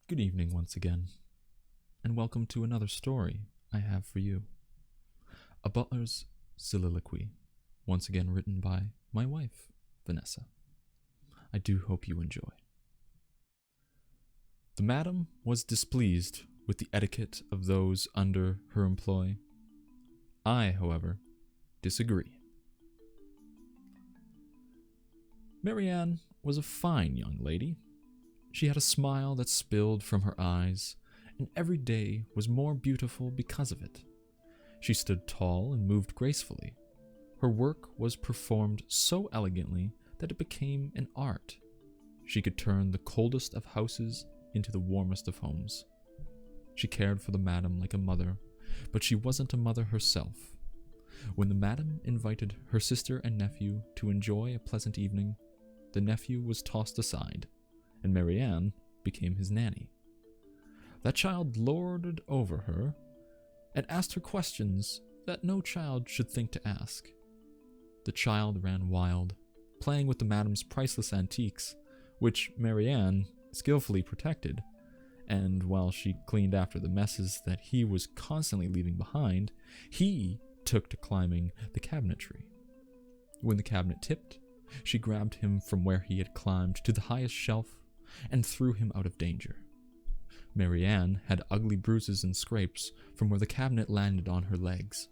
Good evening once again, and welcome to another story I have for you. A Butler's Soliloquy, once again written by my wife, Vanessa. I do hope you enjoy. The madam was displeased with the etiquette of those under her employ. I, however, disagree. Marianne was a fine young lady. She had a smile that spilled from her eyes, and every day was more beautiful because of it. She stood tall and moved gracefully. Her work was performed so elegantly that it became an art. She could turn the coldest of houses into the warmest of homes. She cared for the madam like a mother, but she wasn't a mother herself. When the madam invited her sister and nephew to enjoy a pleasant evening, the nephew was tossed aside, and Marianne became his nanny. That child lorded over her and asked her questions that no child should think to ask. The child ran wild, playing with the madam's priceless antiques, which Marianne skillfully protected, and while she cleaned after the messes that he was constantly leaving behind, he took to climbing the cabinetry. When the cabinet tipped, she grabbed him from where he had climbed to the highest shelf and threw him out of danger. Marianne had ugly bruises and scrapes from where the cabinet landed on her legs.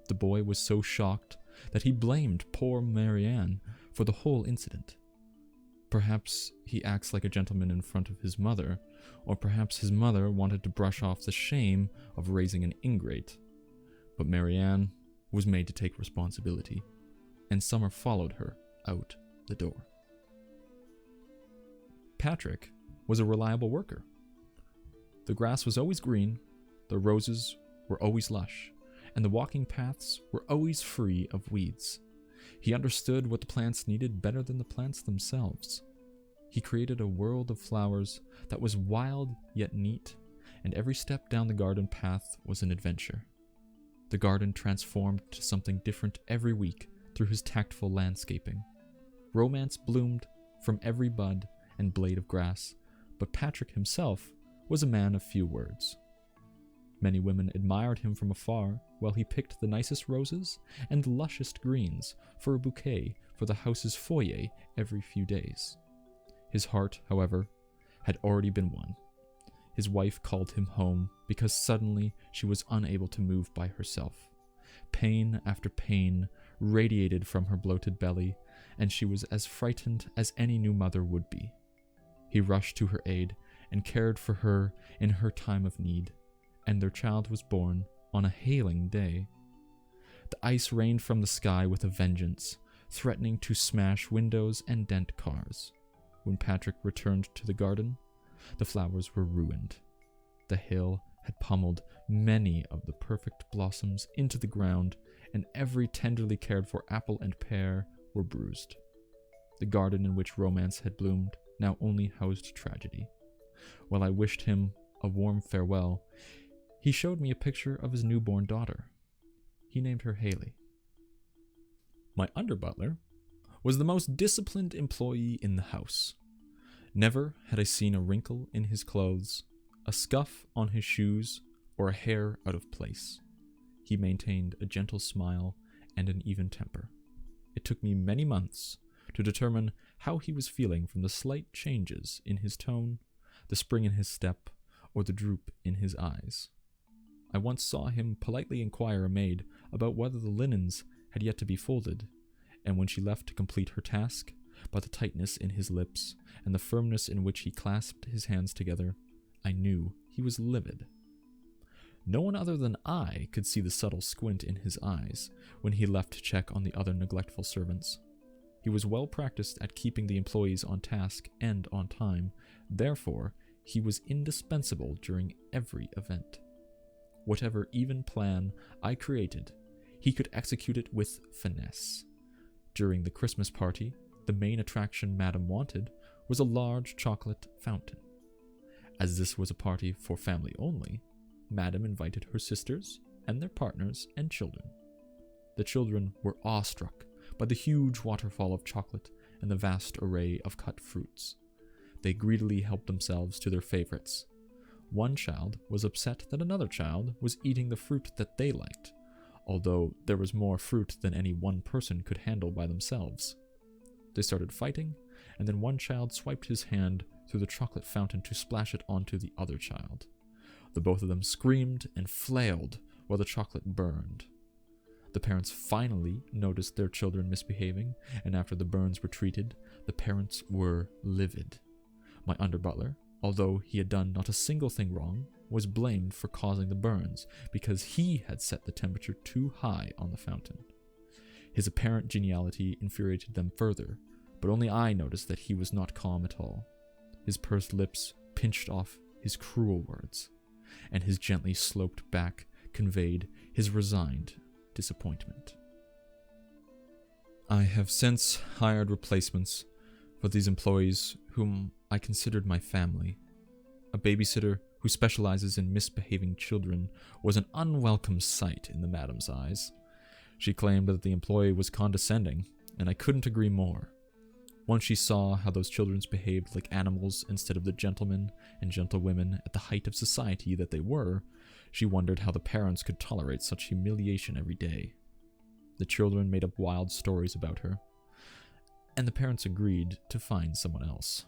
The boy was so shocked that he blamed poor Marianne for the whole incident. Perhaps he acts like a gentleman in front of his mother, or perhaps his mother wanted to brush off the shame of raising an ingrate. But Marianne was made to take responsibility, and Summer followed her out the door. Patrick was a reliable worker. The grass was always green, the roses were always lush, and the walking paths were always free of weeds. He understood what the plants needed better than the plants themselves. He created a world of flowers that was wild yet neat, and every step down the garden path was an adventure. The garden transformed to something different every week through his tactful landscaping. Romance bloomed from every bud and blade of grass, but Patrick himself was a man of few words. Many women admired him from afar while he picked the nicest roses and the lushest greens for a bouquet for the house's foyer every few days. His heart, however, had already been won. His wife called him home because suddenly she was unable to move by herself. Pain after pain radiated from her bloated belly, and she was as frightened as any new mother would be. He rushed to her aid and cared for her in her time of need, and their child was born on a hailing day. The ice rained from the sky with a vengeance, threatening to smash windows and dent cars. When Patrick returned to the garden, the flowers were ruined. The hail had pummeled many of the perfect blossoms into the ground, and every tenderly cared for apple and pear were bruised. The garden in which romance had bloomed now only housed tragedy. While I wished him a warm farewell, he showed me a picture of his newborn daughter. He named her Haley. My underbutler was the most disciplined employee in the house. Never had I seen a wrinkle in his clothes, a scuff on his shoes, or a hair out of place. He maintained a gentle smile and an even temper. It took me many months to determine how he was feeling from the slight changes in his tone, the spring in his step, or the droop in his eyes. I once saw him politely inquire a maid about whether the linens had yet to be folded, and when she left to complete her task, by the tightness in his lips and the firmness in which he clasped his hands together, I knew he was livid. No one other than I could see the subtle squint in his eyes when he left to check on the other neglectful servants. He was well practiced at keeping the employees on task and on time, therefore he was indispensable during every event. Whatever even plan I created, he could execute it with finesse. During the Christmas party, the main attraction Madame wanted was a large chocolate fountain. As this was a party for family only, Madame invited her sisters and their partners and children. The children were awestruck by the huge waterfall of chocolate and the vast array of cut fruits. they greedily helped themselves to their favorites. One child was upset that another child was eating the fruit that they liked, although there was more fruit than any one person could handle by themselves. They started fighting, and then one child swiped his hand through the chocolate fountain to splash it onto the other child. The both of them screamed and flailed while the chocolate burned. The parents finally noticed their children misbehaving, and after the burns were treated, the parents were livid. My underbutler, although he had done not a single thing wrong, was blamed for causing the burns because he had set the temperature too high on the fountain. His apparent geniality infuriated them further, but only I noticed that he was not calm at all. His pursed lips pinched off his cruel words, and his gently sloped back conveyed his resigned disappointment. I have since hired replacements for these employees whom I considered my family. A babysitter who specializes in misbehaving children was an unwelcome sight in the madam's eyes. She claimed that the employee was condescending, and I couldn't agree more. Once she saw how those children behaved like animals instead of the gentlemen and gentlewomen at the height of society that they were, she wondered how the parents could tolerate such humiliation every day. The children made up wild stories about her, and the parents agreed to find someone else.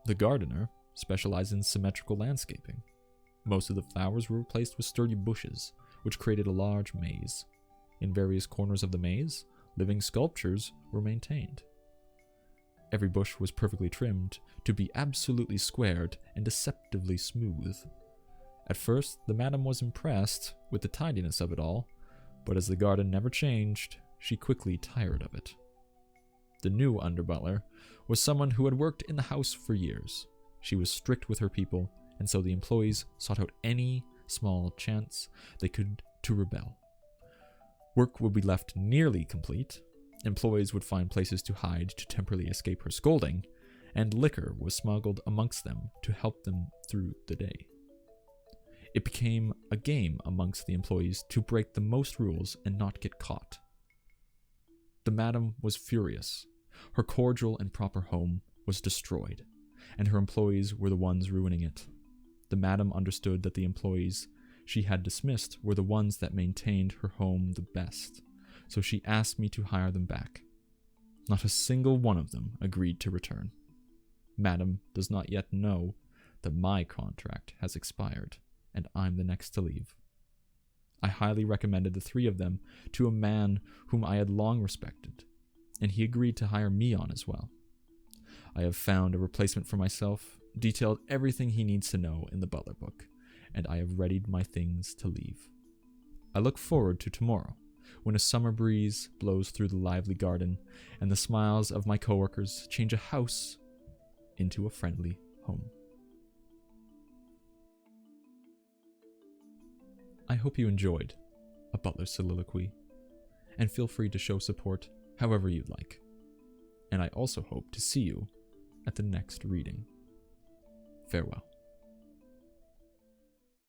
The gardener specialized in symmetrical landscaping. Most of the flowers were replaced with sturdy bushes, which created a large maze. In various corners of the maze, living sculptures were maintained. Every bush was perfectly trimmed to be absolutely squared and deceptively smooth. At first, the madam was impressed with the tidiness of it all, but as the garden never changed, she quickly tired of it. The new underbutler was someone who had worked in the house for years. She was strict with her people, and so the employees sought out any small chance they could to rebel. Work would be left nearly complete, employees would find places to hide to temporarily escape her scolding, and liquor was smuggled amongst them to help them through the day. It became a game amongst the employees to break the most rules and not get caught. The madam was furious. Her cordial and proper home was destroyed, and her employees were the ones ruining it. The madam understood that the employees she had dismissed were the ones that maintained her home the best, so she asked me to hire them back. Not a single one of them agreed to return. Madam does not yet know that my contract has expired, and I'm the next to leave. I highly recommended the three of them to a man whom I had long respected, and he agreed to hire me on as well. I have found a replacement for myself, detailed everything he needs to know in the Butler book, and I have readied my things to leave. I look forward to tomorrow, when a summer breeze blows through the lively garden, and the smiles of my coworkers change a house into a friendly home. I hope you enjoyed A Butler Soliloquy, and feel free to show support however you'd like. And I also hope to see you at the next reading. Farewell.